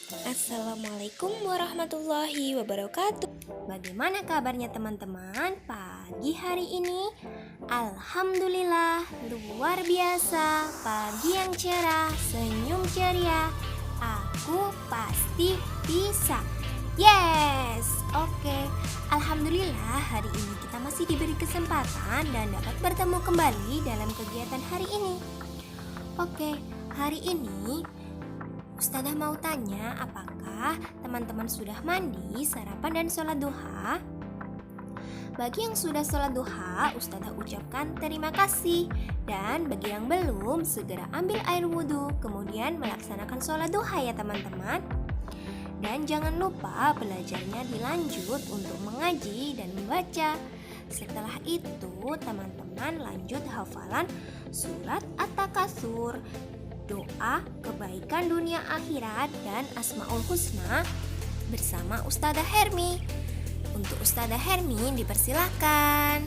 Assalamualaikum warahmatullahi wabarakatuh. Bagaimana kabarnya teman-teman pagi hari ini? Alhamdulillah, luar biasa. Pagi yang cerah, senyum ceria. Aku pasti bisa. Yes, oke. Alhamdulillah hari ini kita masih diberi kesempatan dan dapat bertemu kembali dalam kegiatan hari ini. Oke, hari ini Ustazah mau tanya, apakah teman-teman sudah mandi, sarapan, dan sholat duha? Bagi yang sudah sholat duha, Ustazah ucapkan terima kasih. Dan bagi yang belum, segera ambil air wudhu, kemudian melaksanakan sholat duha ya teman-teman. Dan jangan lupa belajarnya dilanjut untuk mengaji dan membaca. Setelah itu, teman-teman lanjut hafalan surat At-Takatsur, doa kebaikan dunia akhirat, dan Asmaul Husna bersama Ustazah Hermi. Untuk Ustazah Hermi dipersilakan.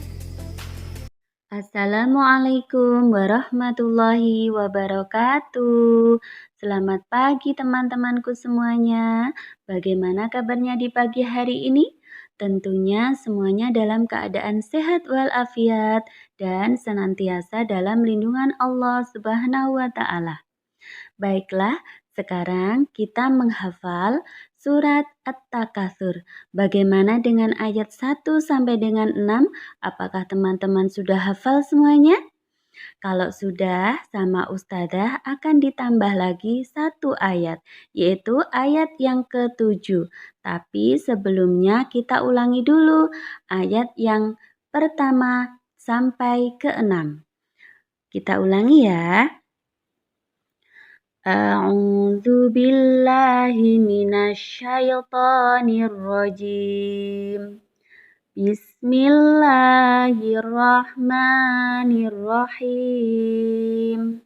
Assalamualaikum warahmatullahi wabarakatuh. Selamat pagi teman-temanku semuanya. Bagaimana kabarnya di pagi hari ini? Tentunya semuanya dalam keadaan sehat walafiat dan senantiasa dalam lindungan Allah Subhanahu wa Ta'ala. Baiklah, sekarang kita menghafal surat At-Takatsur. Bagaimana dengan ayat 1 sampai dengan 6? Apakah teman-teman sudah hafal semuanya? Kalau sudah, sama Ustazah akan ditambah lagi satu ayat, yaitu ayat yang ke-7. Tapi sebelumnya kita ulangi dulu ayat yang pertama sampai ke-6. Kita ulangi ya. A'udzu billahi minasyaitonir rajim. Bismillahirrahmanirrahim.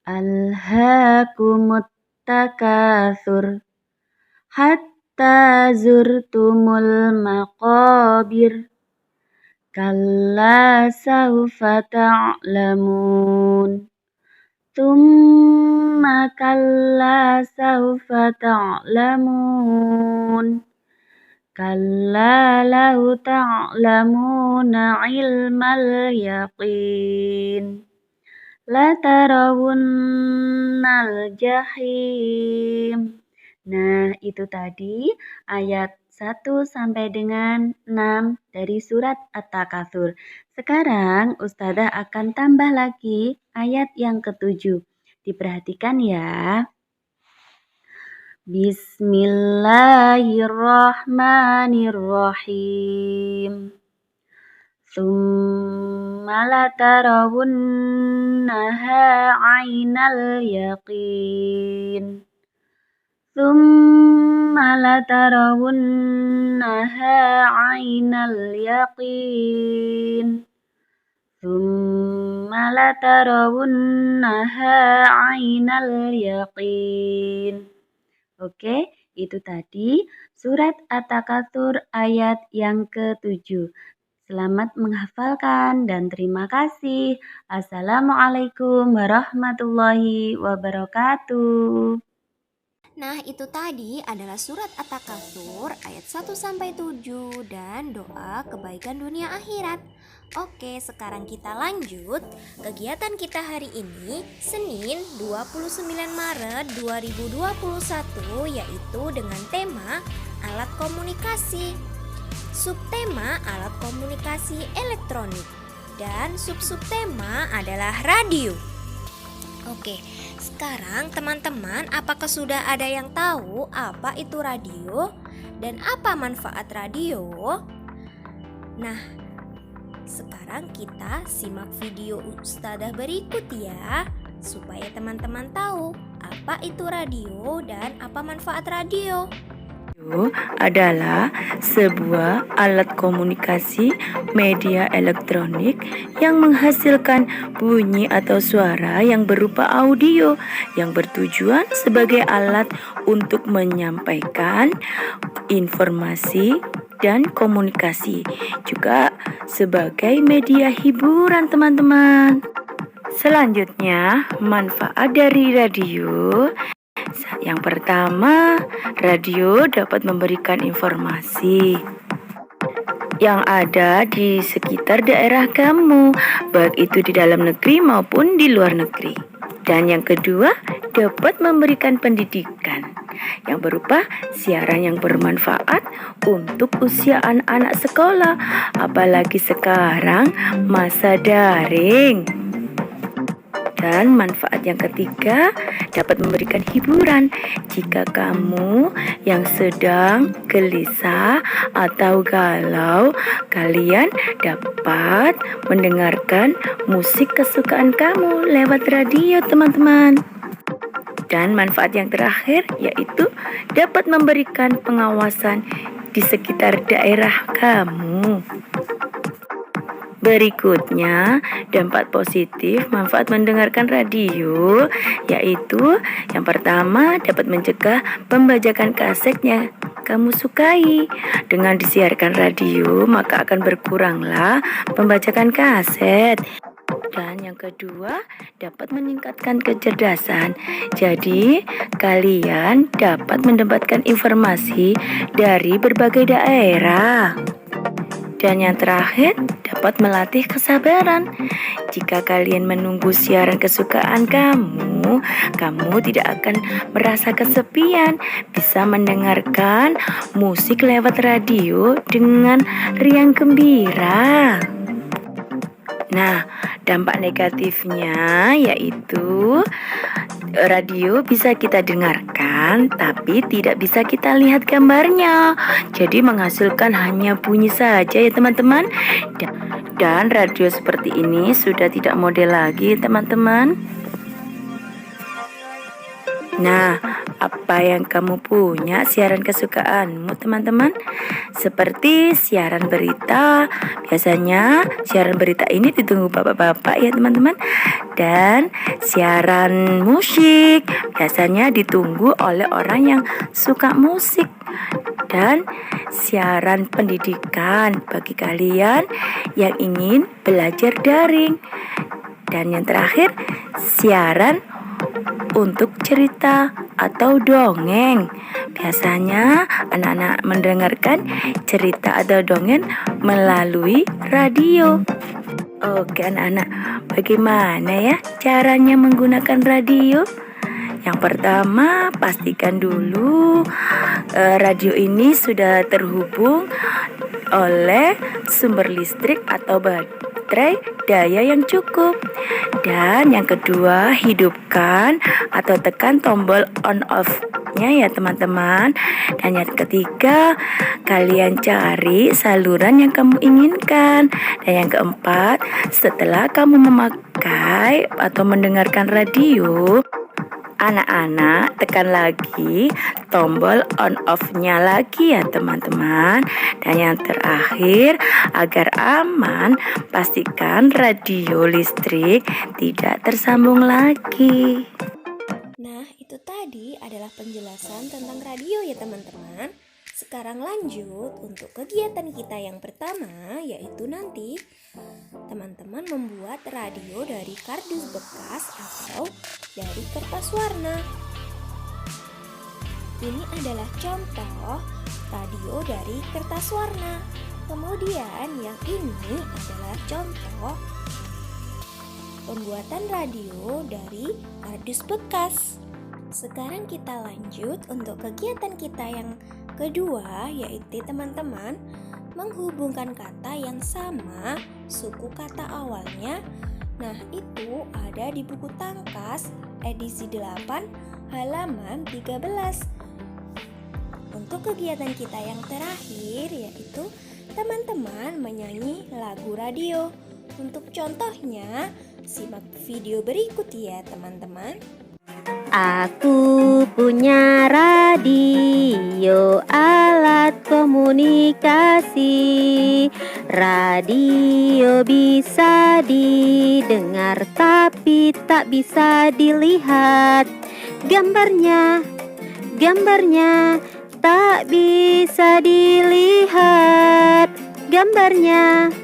Alhaakumut takatsur hatta zurtumul maqabir. Kalla sawfa ta'lamun. Tsumma kalla sawfa ta'lamun. Kalla law ta'lamuna ilmal yaqin. La tarawunnal jahim. Nah, itu tadi ayat 1 sampai dengan 6 dari surat At-Takatsur. Sekarang Ustazah akan tambah lagi ayat yang ke-7. Diperhatikan ya. Bismillahirrahmanirrahim. Tsumma latarawunnaha 'ainal yaqin. Tsumma latarawunnaha 'ainal yaqin. Tsumma latarawunnaha 'ainal yaqin. Oke, itu tadi surat At-Takatsur ayat yang ke-7. Selamat menghafalkan dan terima kasih. Assalamualaikum warahmatullahi wabarakatuh. Nah, itu tadi adalah surat At-Takatsur ayat 1 sampai 7 dan doa kebaikan dunia akhirat. Oke, sekarang kita lanjut kegiatan kita hari ini Senin 29 Maret 2021, yaitu dengan tema alat komunikasi. Subtema alat komunikasi elektronik dan sub-subtema adalah radio. Oke, sekarang teman-teman, apakah sudah ada yang tahu apa itu radio dan apa manfaat radio? Nah, sekarang kita simak video Ustazah berikut ya, supaya teman-teman tahu apa itu radio dan apa manfaat radio. Radio adalah sebuah alat komunikasi media elektronik yang menghasilkan bunyi atau suara yang berupa audio yang bertujuan sebagai alat untuk menyampaikan informasi dan komunikasi, juga sebagai media hiburan teman-teman. Selanjutnya, manfaat dari radio. Yang pertama, radio dapat memberikan informasi yang ada di sekitar daerah kamu, baik itu di dalam negeri maupun di luar negeri. Dan yang kedua, dapat memberikan pendidikan yang berupa siaran yang bermanfaat untuk usia anak-anak sekolah, apalagi sekarang masa daring. Dan manfaat yang ketiga, dapat memberikan hiburan jika kamu yang sedang gelisah atau galau, kalian dapat mendengarkan musik kesukaan kamu lewat radio, teman-teman. Dan manfaat yang terakhir yaitu dapat memberikan pengawasan di sekitar daerah kamu. Berikutnya, dampak positif manfaat mendengarkan radio, yaitu yang pertama dapat mencegah pembajakan kaset yang kamu sukai. Dengan disiarkan radio, maka akan berkuranglah pembajakan kaset. Dan yang kedua, dapat meningkatkan kecerdasan. Jadi, kalian dapat mendapatkan informasi dari berbagai daerah. Dan yang terakhir, dapat melatih kesabaran. Jika kalian menunggu siaran kesukaan kamu tidak akan merasa kesepian. Bisa mendengarkan musik lewat radio dengan riang gembira. Nah, dampak negatifnya yaitu radio bisa kita dengarkan, tapi tidak bisa kita lihat gambarnya. Jadi menghasilkan hanya bunyi saja ya teman-teman. Dan radio seperti ini sudah tidak modern lagi teman-teman. Nah, apa yang kamu punya siaran kesukaanmu teman-teman? Seperti siaran berita. Biasanya siaran berita ini ditunggu bapak-bapak ya teman-teman. Dan siaran musik biasanya ditunggu oleh orang yang suka musik. Dan siaran pendidikan bagi kalian yang ingin belajar daring. Dan yang terakhir, siaran untuk cerita atau dongeng. Biasanya anak-anak mendengarkan cerita atau dongeng melalui radio. Oke anak-anak, bagaimana ya caranya menggunakan radio? Yang pertama, pastikan dulu radio ini sudah terhubung oleh sumber listrik atau baterai daya yang cukup. Dan yang kedua, hidupkan atau tekan tombol on off-nya ya teman-teman. Dan yang ketiga, kalian cari saluran yang kamu inginkan. Dan yang keempat, setelah kamu memakai atau mendengarkan radio, anak-anak tekan lagi tombol on off-nya lagi ya teman-teman. Dan yang terakhir, agar aman, pastikan radio listrik tidak tersambung lagi. Nah, itu tadi adalah penjelasan tentang radio ya teman-teman. Sekarang lanjut untuk kegiatan kita yang pertama, yaitu nanti teman-teman membuat radio dari kardus bekas atau dari kertas warna. Ini adalah contoh radio dari kertas warna. Kemudian yang ini adalah contoh pembuatan radio dari kardus bekas. Sekarang kita lanjut untuk kegiatan kita yang kedua, yaitu teman-teman menghubungkan kata yang sama suku kata awalnya. Nah, itu ada di buku Tangkas edisi 8 halaman 13. Untuk kegiatan kita yang terakhir yaitu teman-teman menyanyi lagu radio. Untuk contohnya, simak video berikut ya teman-teman. Aku punya radio, alat komunikasi. Radio bisa didengar tapi tak bisa dilihat. Gambarnya tak bisa dilihat. Gambarnya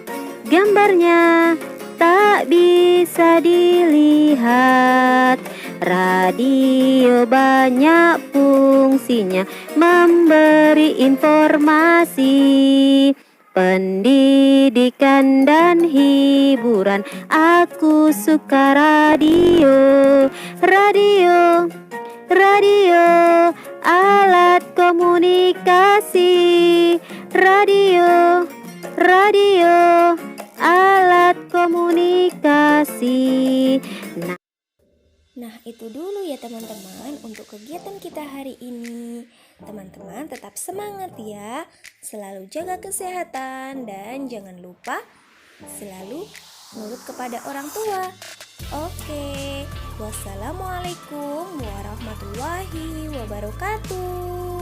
tak bisa dilihat. Radio banyak fungsinya, memberi informasi, pendidikan dan hiburan. Aku suka radio. Radio, radio, alat komunikasi. Radio, radio, alat komunikasi. Nah, itu dulu ya teman-teman untuk kegiatan kita hari ini. Teman-teman tetap semangat ya. Selalu jaga kesehatan dan jangan lupa selalu nurut kepada orang tua. Oke. Wassalamualaikum warahmatullahi wabarakatuh.